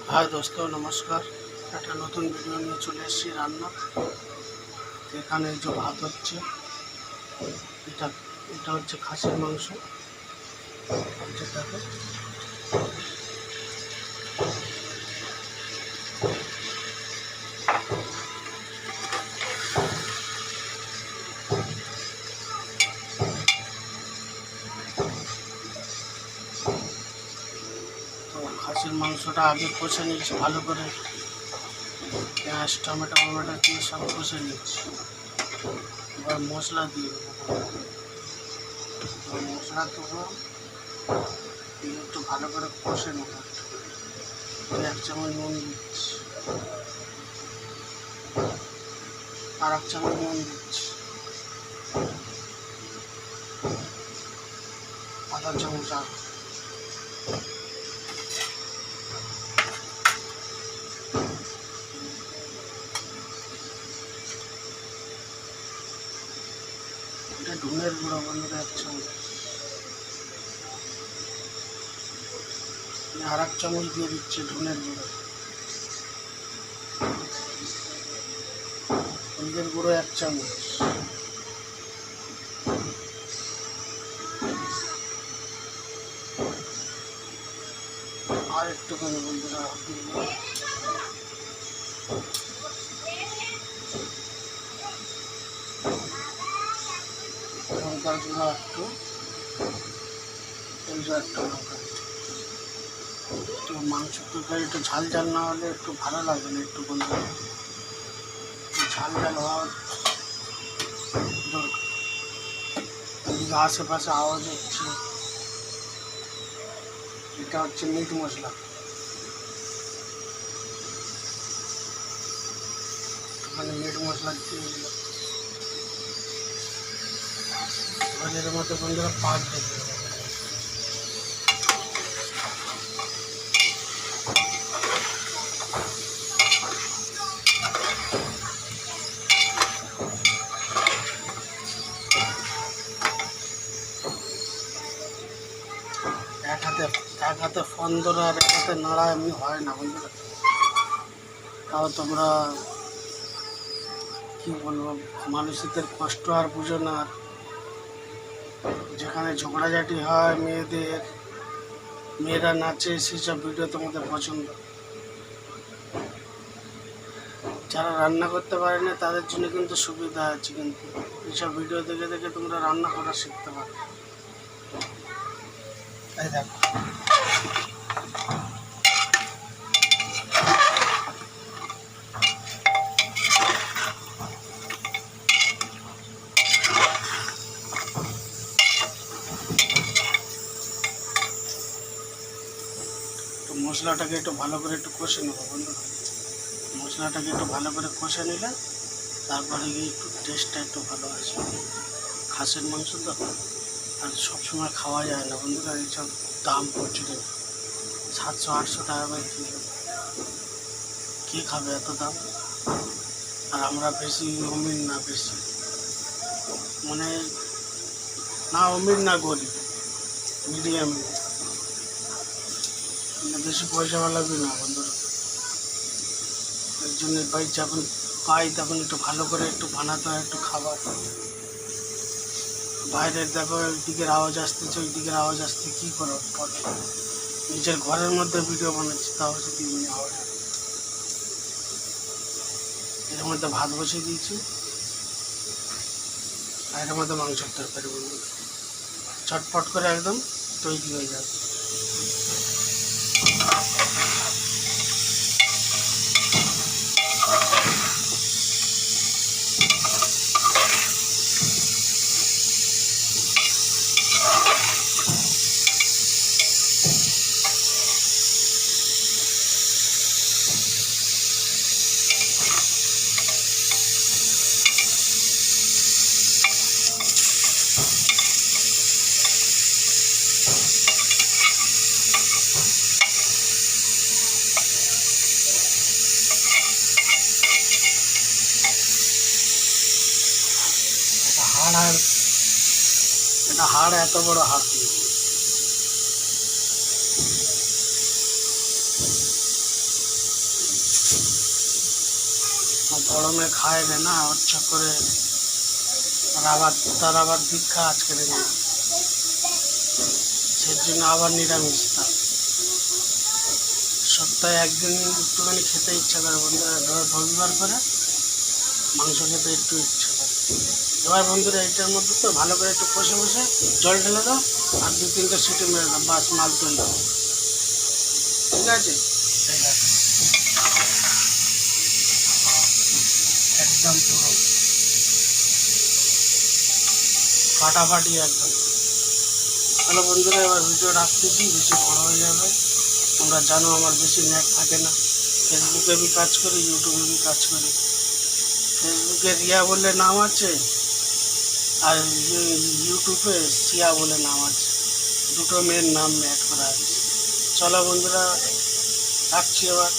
हाय दोस्तों नमस्कार। একটা নতুন ভিডিও নিয়ে চলে এসেছি রান্না। এখানে যে ভাত হচ্ছে এটা এটা হচ্ছে খাসির মাংস। যেটাকে তো খাসির মাংসটা আগে কষে নিয়েছি ভালো করে, পেঁয়াজ টমেটো দিয়ে সব কষে নিয়েছি। এবার মশলা দিয়ে দেবো। মশলা দেবো একটু ভালো করে কষে নেবো। এক চামচ নুন দিচ্ছি, আর এক চামচ নুন দিচ্ছি, আধা চামচ আর এটা ধনের গুঁড়ো বন্ধুরা এক চামচ, আর এক চামচ দিয়ে দিচ্ছে ধনের গুঁড়ো। হলুদের গুঁড়ো এক চামচ, আর একটুখানি বন্ধুরা লঙ্কার গুঁড়ো একটু, একটা লঙ্কা। তো মাংস তরকারি একটু ঝাল ঝাল না হলে একটু ভালো লাগবে না, একটু বন্ধুরা ঝাল ঝাল হওয়া দরকার। এদিকে আশেপাশে আওয়াজ হচ্ছে, এটা হচ্ছে মিট মশলা। ওখানে মিট মশলা দিয়ে দিল, এর মধ্যে বন্ধুরা পাক দেবে। এক হাতে ফোন ধরে আর এক হাতে নাড়া এমনি হয় না বন্ধুরা। তাও তোমরা কি বলবো, মানুষদের কষ্ট আর বুঝো না। যেখানে ঝগড়াঝাটি হয় মেয়েরা নাচে, সেসব ভিডিও তোমাদের পছন্দ। যারা রান্না করতে পারে না তাদের জন্য কিন্তু সুবিধা আছে, কিন্তু এইসব ভিডিও দেখে দেখে তোমরা রান্না করা শিখতে পারো। এই দেখো মশলাটাকে একটু ভালো করে একটু কষে নেবো বন্ধুরা। মশলাটাকে একটু ভালো করে কষে নিলে তারপরে গিয়ে একটু টেস্টটা একটু ভালো আসবে। খাসির মাংস তো আর সবসময় খাওয়া যায় না বন্ধুরা, এইসব দাম প্রচুর, 700-800 টাকা করে কিলো। কে খাবে এত দাম? আর আমরা বেশি অমির না, বেশি মানে না অমির না গরিব, মিডিয়াম, বেশি পয়সাওয়ালা বি না বন্ধুরা। এর জন্য ভাই যখন পাই তখন একটু ভালো করে একটু বানাতে হয় একটু খাবার। বাইরের দেখো একদিকের আওয়াজ আসতেছে, ওই দিকের আওয়াজ আসতে কী করে পড়ে। নিজের ঘরের মধ্যে ভিডিও বানাচ্ছি তাও যদি এমনি আওয়াজ। এর মধ্যে ভাত বসিয়ে দিয়েছি, আর এর মধ্যে মাংসের তরকারি বন্ধু, চটপট করে একদম তৈরি হয়ে যাবে। এটা হাড় এত বড় হাড় দিয়ে গরমে খায় না ওর চক্করে তার আবার দীক্ষা আজকের দিনে, সেই জন্য আবার নিরামিষ তার। সপ্তাহে একদিন একটুখানি খেতে ইচ্ছা করে বন্ধুরা, রবিবার করে মাংস খেতে একটু ইচ্ছা করে। এবার বন্ধুরা এইটার মধ্যে তো ভালো করে একটু কষে বসে জল ঢেলে দাও, আর 2-3টা সিটি মেরে দাও, বাস মাল তৈরি দাও। ঠিক আছে, ঠিক আছে, একদম পুরো ফাটাফাটি একদম। তাহলে বন্ধুরা এবার ভিডিও রাখতেছি, বেশি বড় হয়ে যাবে। তোমরা জানো আমার বেশি নেট থাকে না, ফেসবুকে আমি কাজ করি, ইউটিউবে আমি কাজ করি। ফেসবুকে রিয়া বলে নাম আছে, আর ইউটিউবে সিয়া বলে নাম আছে, দুটো মেয়ের নাম অ্যাড করা আছে। চলো বন্ধুরা, রাখছি এবার।